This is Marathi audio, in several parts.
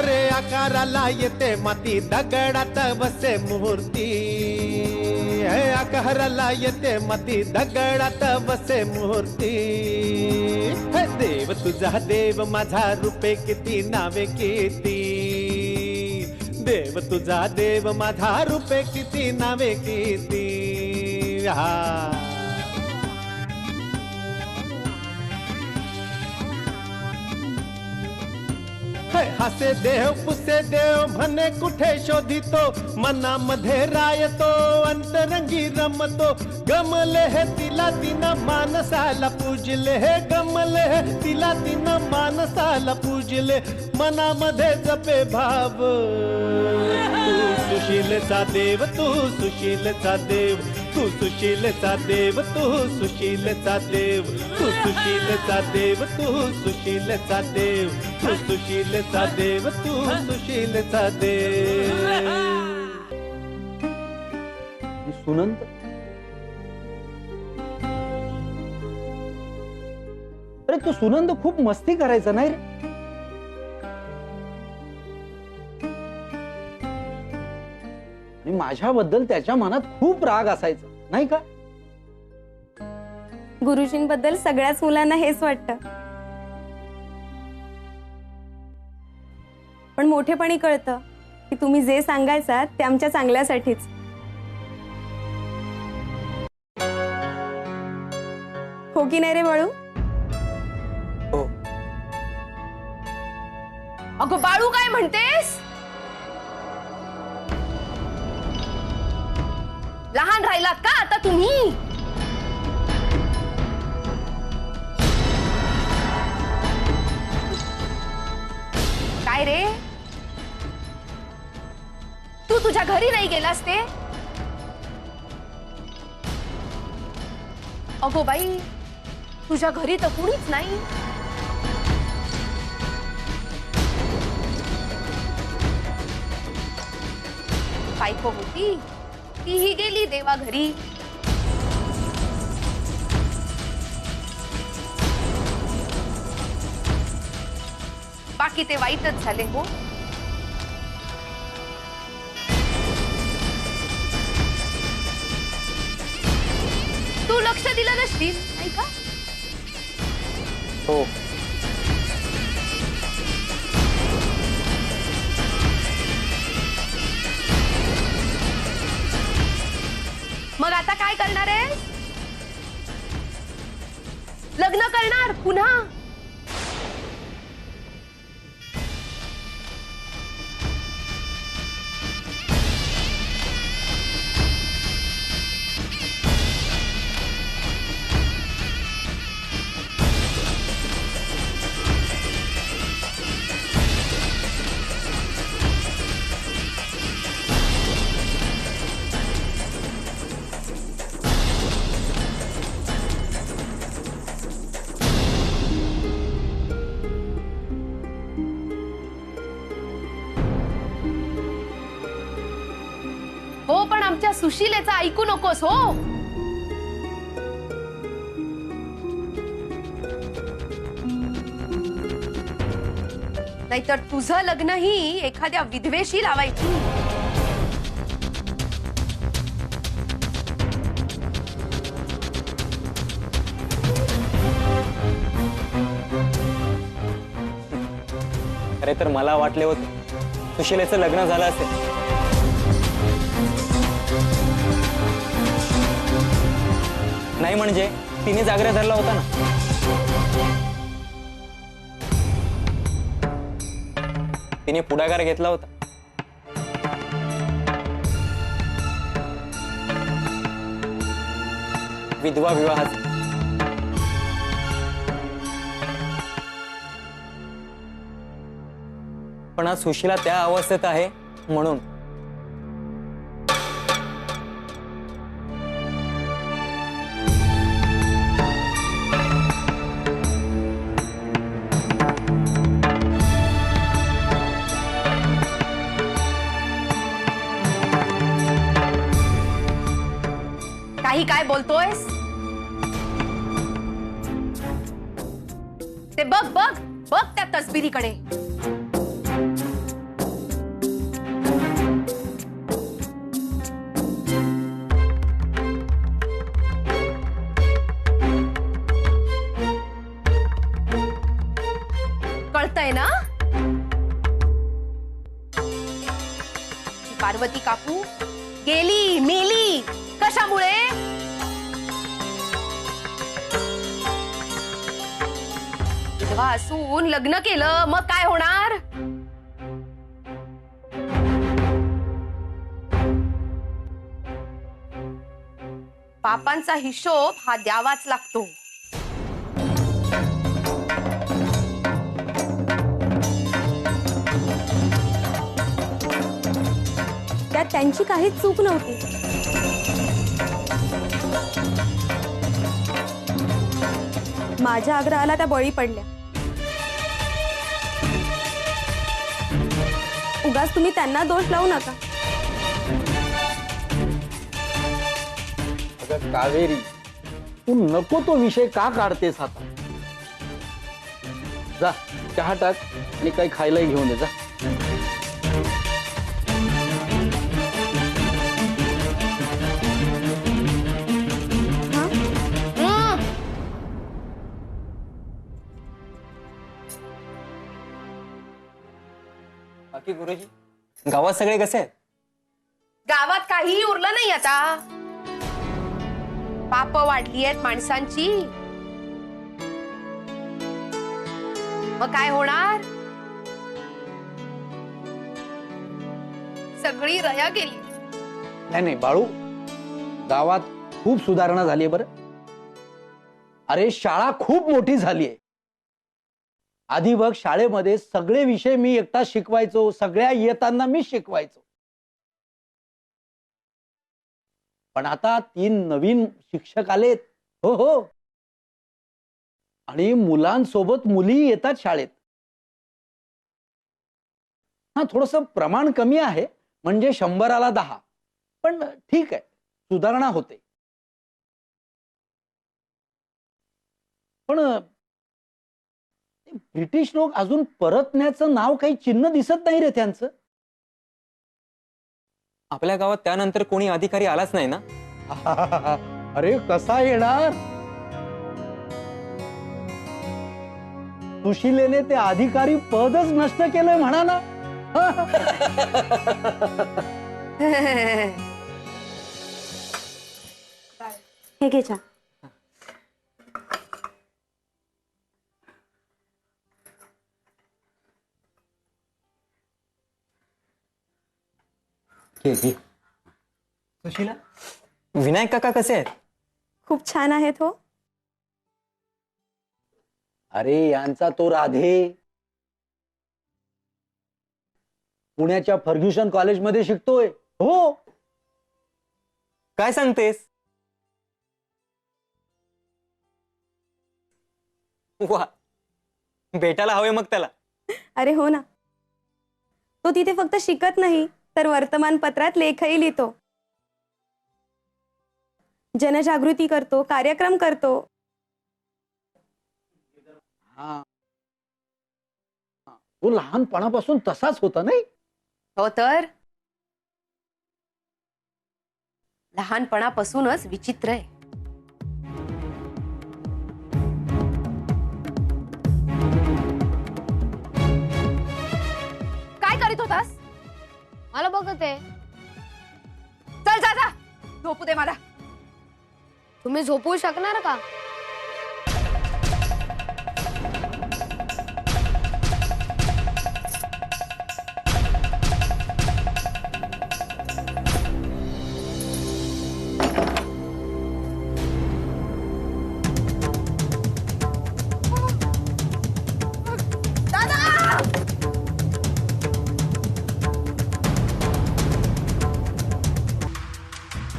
अरे आकाराला येते माती दगडात बसे मूर्ती, आकाराला येते माती दगडात बसे मूर्ती। देव तुझा देव माझा रूपे किती नावे किती, देव तुझा देव माझा रूपे किती नावे किती। हसे देव पुसे देव म्हणे कुठे शोधितो, मनामध्ये रायतो अंतरंगी रमतो। गमले हे तिला तिनं मानसाला पूजले, हे गमले हे तिला तिनं मानसाला पूजले। मनामध्ये जपे भाव तू सुशीलचा देव, तू सुशीलचा देव, तू सुशीलचा देव, तू सुशीलचा देव, तू सुशीलचा देव, तू सुशीलचा देव, तू सुशीलचा देव, तू सुशीलचा देव। सुनंद, अरे तू सुनंद खूप मस्ती करायचा नाही रे। आणि माझ्याबद्दल त्याच्या मनात खूप राग असायचा नाही का? गुरुजींबद्दल सगळ्याच मुलांना हेच वाटतं, पण मोठेपणी कळतं की तुम्ही जे सांगायचा ते आमच्या चांगल्यासाठीच। हो की नाही रे बाळू? हो। अगं बाळू काय म्हणतेस? लहान राहिलात का आता तुम्ही? काय रे, तू तुझ्या घरी नाही गेलास ते? अगो बाई, तुझ्या घरी तर कुणीच नाही। बायको होती तीही गेली देवा घरी। बाकी ते वाईटच झाले हो। तू लक्ष दिलं नसतील नाही का? हो। मग आता काय करणार आहे? लग्न करणार पुन्हा? हो, पण आमच्या सुशीलेचं ऐकू नकोस हो। नाहीतर तुझं लग्नही एखाद्या विधवेशी लावायची। खरे तर मला वाटले होते सुशीलेचं लग्न झालं असेल। नाही म्हणजे तिने जागऱ्या धरला होता ना। तिने पुढाकार घेतला होता। विधवा विवाहाचा। पण आज सुशीला त्या अवस्थेत आहे म्हणून काही काय बोलतोयस? ते बघ बघ बघ त्या तसबिरीकडे। पार्वती काकू गेली मेली कशामुळे? विधवा असून लग्न केलं मग काय होणार? पापांचा हिशोब हा द्यावाच लागतो. त्यात त्यांची काहीच चूक नव्हती. माझ्या आग्रहाला त्या बळी पडल्या. उगाच तुम्ही त्यांना दोष लावू नका. अगं कावेरी, तू नको तो विषय का काढतेस आता? जा चहा टाक आणि काही खायलाही घेऊन ये जा. हा? बाकी गुरुजी, गावात सगळे कसे आहेत? गावात काहीही उरलं नाही आता. पाप वाढली आहेत माणसांची. मग काय होणार? सगळी रया गेली. नाही नाही बाळू, गावात खूप सुधारणा झाली आहे बरं. अरे शाळा खूप मोठी झाली आहे. आधी बघ, शाळेमध्ये सगळे विषय मी एकटा शिकवायचो, सगळ्या इयत्तांना मी शिकवायचो. पण आता 3 नवीन शिक्षक आलेत. हो हो, आणि मुलांसोबत मुली येतात शाळेत. हा, थोडस प्रमाण कमी आहे, म्हणजे 100ला 10, पण ठीक आहे, सुधारणा होते. पण ब्रिटिश लोक अजून परतण्याचं नाव काही चिन्ह दिसत नाही रे त्यांचं. आपल्या गावात त्यानंतर कोणी अधिकारी आलाच नाही ना. अरे कसा येणार? सुशिलेने ते अधिकारी पदच नष्ट केलंय म्हणा ना. हे घे चहा. सुशीला, विनायक काका कसे आहेत? खूप छान आहेत हो. अरे यांचा तो राधे पुण्याच्या फर्ग्युसन कॉलेजमध्ये शिकतोय. हो. काय सांगतेस? वा, भेटायला हवे मग त्याला. अरे हो ना. तो तिथे फक्त शिकत नाही, तर वर्तमानपत्रात लेखही लिहितो, जनजागृती करतो, कार्यक्रम करतो. हा, तो लहानपणापासून तसाच होता नाही. हो तर लहानपणापासूनच विचित्र आहे. काय करीत होतास? मला बघत आहे. चल जा जा, झोपू दे मला. तुम्ही झोपवू शकणार का?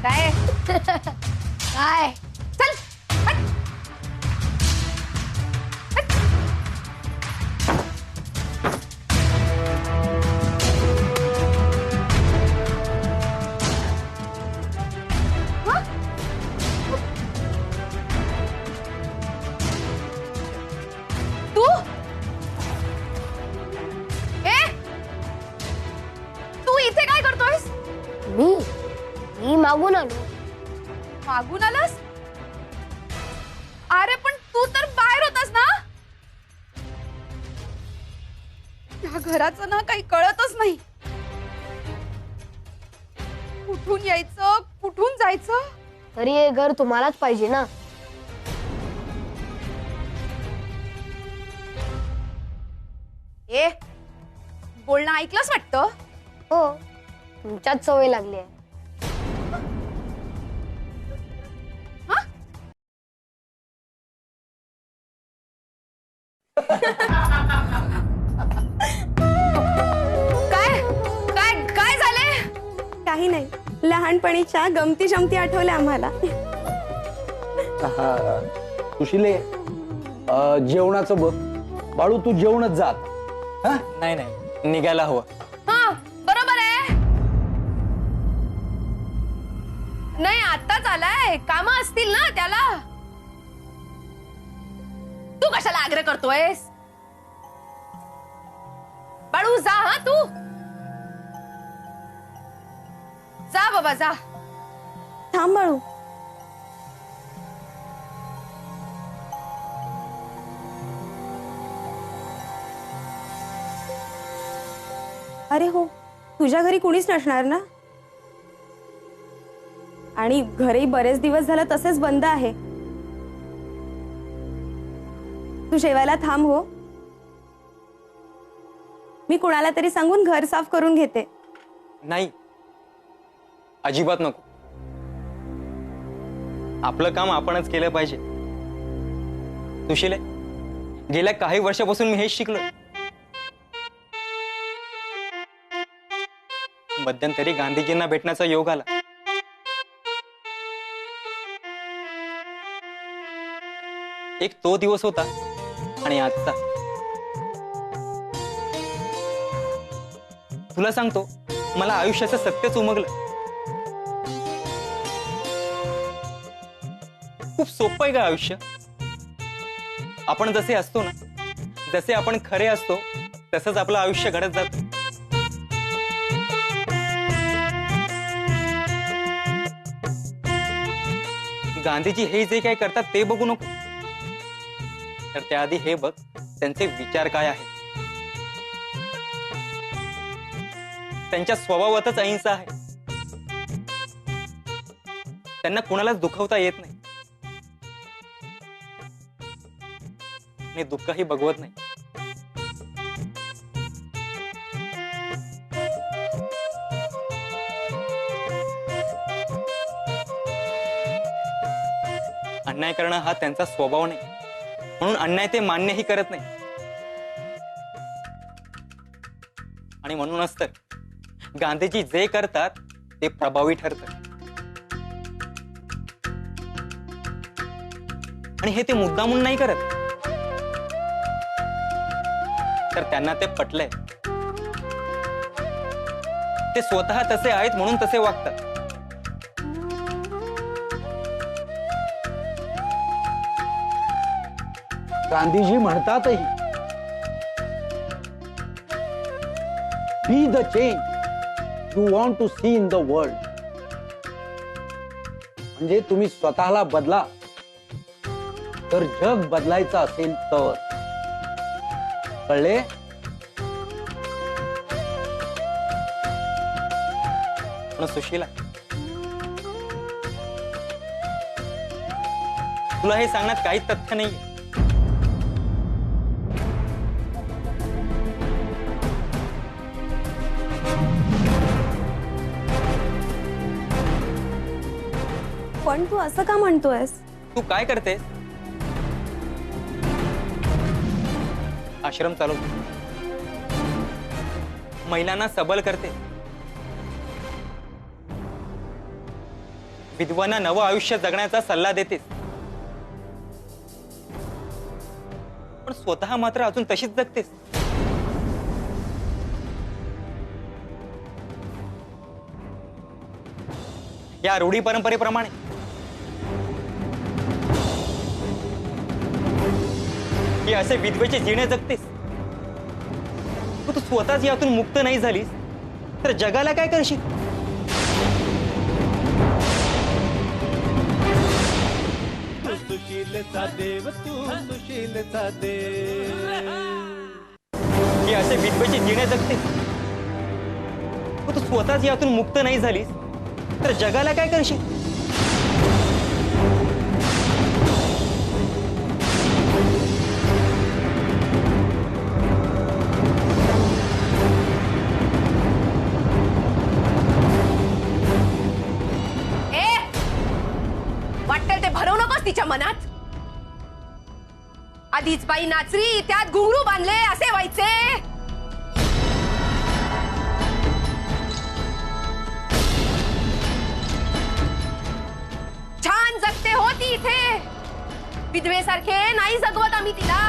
काय काय? चल हट. हट. हं? तू तू इथे काय करतोयस? मी मागून आलो. मागून आलास? अरे पण तू तर बाहेर होतास ना. या घराचं ना काही कळतच नाही. कुठून यायचं कुठून जायचं? तरी हे घर तुम्हालाच पाहिजे ना. ए बोलणं ऐकलंच वाटतं. हो, तुमच्याच सवय लागली आहे. काय काय काय झालंय? काही नाही, लहानपणीच्या गमती जमती आठवल्या आम्हाला. सुशिले, जेवणाचं बघ. बाळू तू जेवणच जात. हा, नाही नाही निघायला हवं. हा बरोबर आहे. नाही आत्ताच आलाय, काम असतील ना त्याला. तू कशाला आग्रह करतोयस? बाळू जा. हा तू जा बाबा जा. थांब बाळू. अरे हो, तुझ्या घरी कुणीच नसणार ना? आणि घरही बरेच दिवस झालं तसेच बंद आहे. तू जेवायला थांब हो. मी कुणाला तरी सांगून घर साफ करून घेते. नाही अजिबात नको. आपलं काम आपणच केलं पाहिजे. सुशीले, गेल्या काही वर्षापासून मी हेच शिकलो. मध्यंतरी गांधीजींना भेटण्याचा योग आला. एक तो दिवस होता आणि आजचा. तुला सांगतो, मला आयुष्याचं सत्यच उमगलं. खूप सोपं आहे का आयुष्य? आपण जसे असतो ना, जसे आपण खरे असतो तसंच आपलं आयुष्य घडत जातं. गांधीजी हे जे काय करतात ते बघू नको, तर त्याआधी हे बघ त्यांचे विचार काय आहेत. त्यांच्या स्वभावातच अहिंसा आहे. त्यांना कुणालाच दुखवता येत नाही आणि दुःखही बघवत नाही. अन्याय करणं हा त्यांचा स्वभाव नाही, म्हणून अन्याय ते मान्यही करत नाही. आणि म्हणूनच तर गांधीजी जे करतात ते प्रभावी ठरतं. आणि हे ते मुद्दामून नाही करत, तर त्यांना ते पटलंय. ते स्वतः तसे आहेत म्हणून तसे वागतात. गांधीजी म्हणतातही, be the change you want to see in the world. म्हणजे तुम्ही स्वतःला बदला, तर जग बदलायचं असेल तर. कळले? पण सुशीला, तुला हे सांगण्यात काहीच तथ्य नाही. पण तू असं का म्हणतोयस? तू काय करतेस? आश्रम चालवते, महिलांना सबल करते, विधवांना नवं आयुष्य जगण्याचा सल्ला देतेस. पण स्वतः मात्र अजून तशीच जगतेस. या रूढी परंपरेप्रमाणे. की असे विधवेचे जिणे जगतेस. तू स्वतःच यातून मुक्त नाही झालीस तर जगाला काय करशील? तू सुशीलचा देव, तू सुशीलचा देव. की असे विधवेचे जिणे जगतेस. तू स्वतःच यातून मुक्त नाही झालीस तर जगाला काय करशील? ए वाटेल ते भरवू नकोस तिच्या मनात. आधीच बाई नाचरी, त्यात घुंगरू बांधले, असे व्हायचे. छान जगते होती इथे, विधवेसारखे नाही जगवत आम्ही तिला.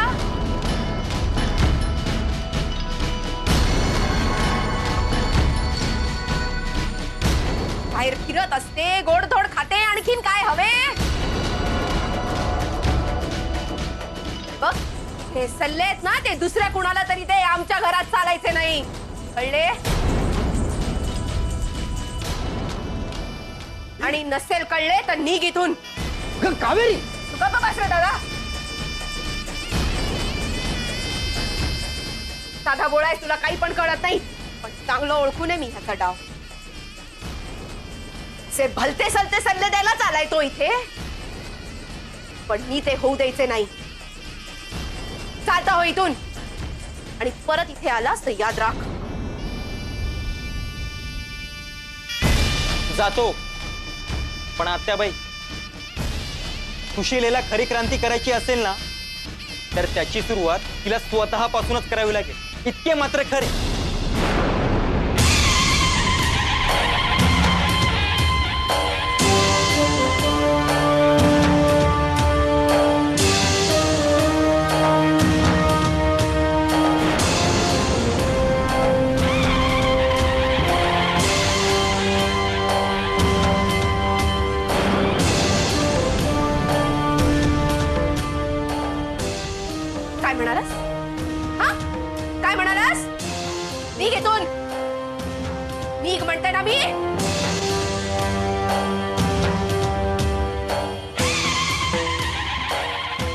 बाहेर फिरत असते, गोडधोड खाते, आणखीन काय हवे? बघ हे सल्ले आहेत ना, ते दुसऱ्या कुणाला तरी दे, आमच्या घरात चालायचे नाही, कळले? आणि नसेल कळले तर निघ इथून. कावेरी, तू गप्प बस रे दादा. साधा गोळा आहे, तुला काही पण कळत नाही, पण चांगलं ओळखून आहे मी ह्याचा डाव. से भलते सलते सल्ले द्यायला चालाय तो इथे, पण मी ते होऊ द्यायचे नाही. चालता हो इथून, आणि परत इथे आलास तर याद राख. जातो, पण आत्याबाई, सुशीलेला खरी क्रांती करायची असेल ना, तर त्याची सुरुवात तिला स्वतःपासूनच करावी लागेल, इतके मात्र खरे. काय म्हणालास? हा काय म्हणालास? निघ इथून, निघ म्हणते ना मी.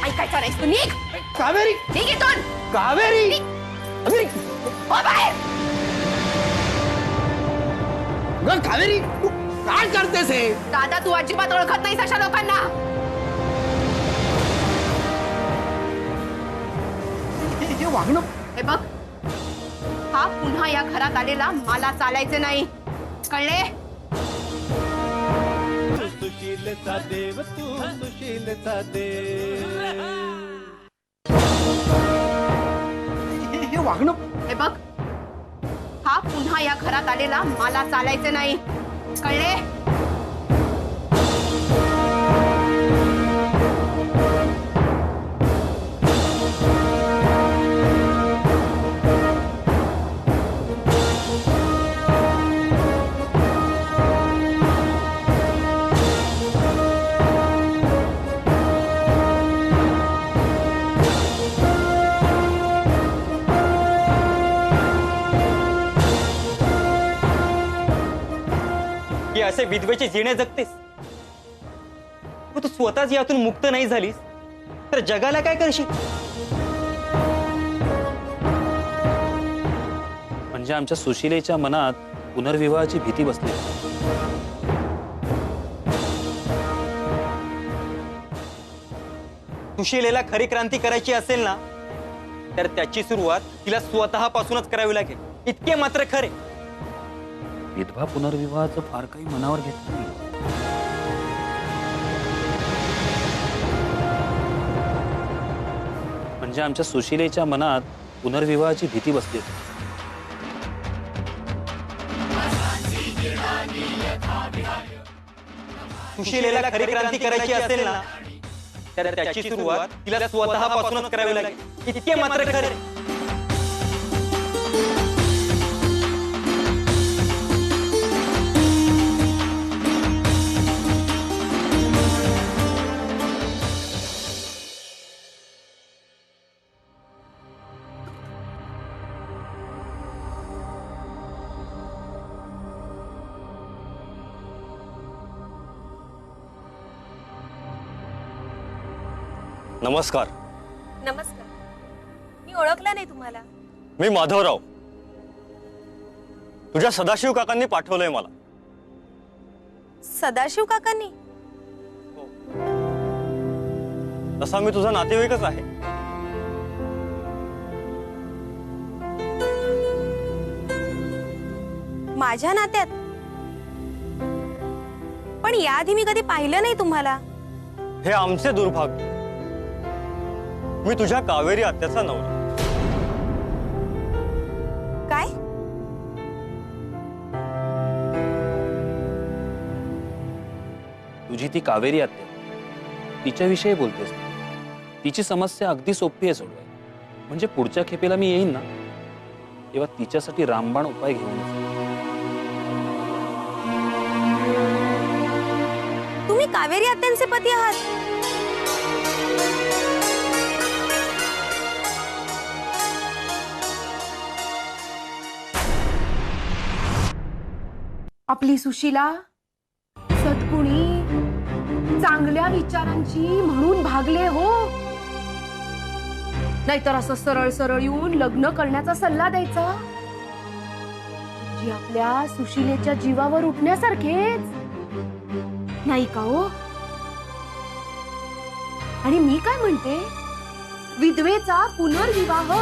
ऐकायचं नाहीस तू, निघ. कावेरी, निघ इथून. कावेरी, कावेरी, हो बाहेर. अगं कावेरी, तू काय करतेस हे? दादा तू अजिबात ओळखत नाहीस अशा लोकांना. हे वागणं. हे बघ, हा पुन्हा या घरात आलेला मला चालायचे नाही, कळले? सुशीलचा देव तू, सुशीलचा देव. हे वागणं. हे बघ, हा पुन्हा या घरात आलेला मला चालायचे नाही, कळले? की असे विधवेचे जिणे जगतेस? तू स्वतःच यातून मुक्त नाही झालीस तर जगाला काय करशील? म्हणजे आमच्या सुशीलेच्या मनात पुनर्विवाहाची भीती बसली. सुशीलेला खरी क्रांती करायची असेल ना, तर त्याची सुरुवात तिला स्वतःपासूनच करावी लागेल, इतके मात्र खरे. विधवा पुनर्विवाहाचं फार काही मनावर घेतलं नाही. म्हणजे आमच्या सुशीलेच्या मनात पुनर्विवाहाची भीती बसली होती. सुशीलेला खरी क्रांती करायची असेल ना, तर त्याची सुरुवात तिला स्वतःपासूनच करावी लागेल, इतके मात्र खरे. नमस्कार. नमस्कार. मी ओळखला नाही तुम्हाला. मी माधवराव. तुझ्या सदाशिव काकांनी पाठवलंय मला. सदाशिव काकांनी? तसा मी तुझा नातेवाईकच आहे. माझ्या नात्यात? पण याआधी मी कधी पाहिलं नाही तुम्हाला. हे आमचे दुर्भाग्य. मी तुझ्या कावेरी आत्याचा नवरा. काय? तुझी ती कावेरी आत्या, तिच्याविषयी बोलतेस. तिची समस्या अगदी सोपी आहे सोडवाय. म्हणजे पुढच्या खेपेला मी येईन ना, तेव्हा तिच्यासाठी रामबाण उपाय घेऊन येईन. तुम्ही कावेरी आत्यांचे पती आहात? आपली सुशीला सद्गुणी, चांगल्या विचारांची म्हणून भागले हो, नाहीतर असं सरळ सरळ येऊन लग्न करण्याचा सल्ला द्यायचा जी आपल्या सुशीलेच्या जीवावर उठण्यासारखेच नाही का हो? आणि मी काय म्हणते, विधवेचा पुनर्विवाह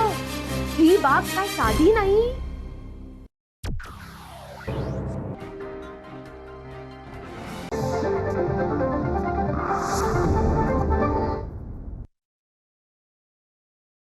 ही बाब काय साधी नाही.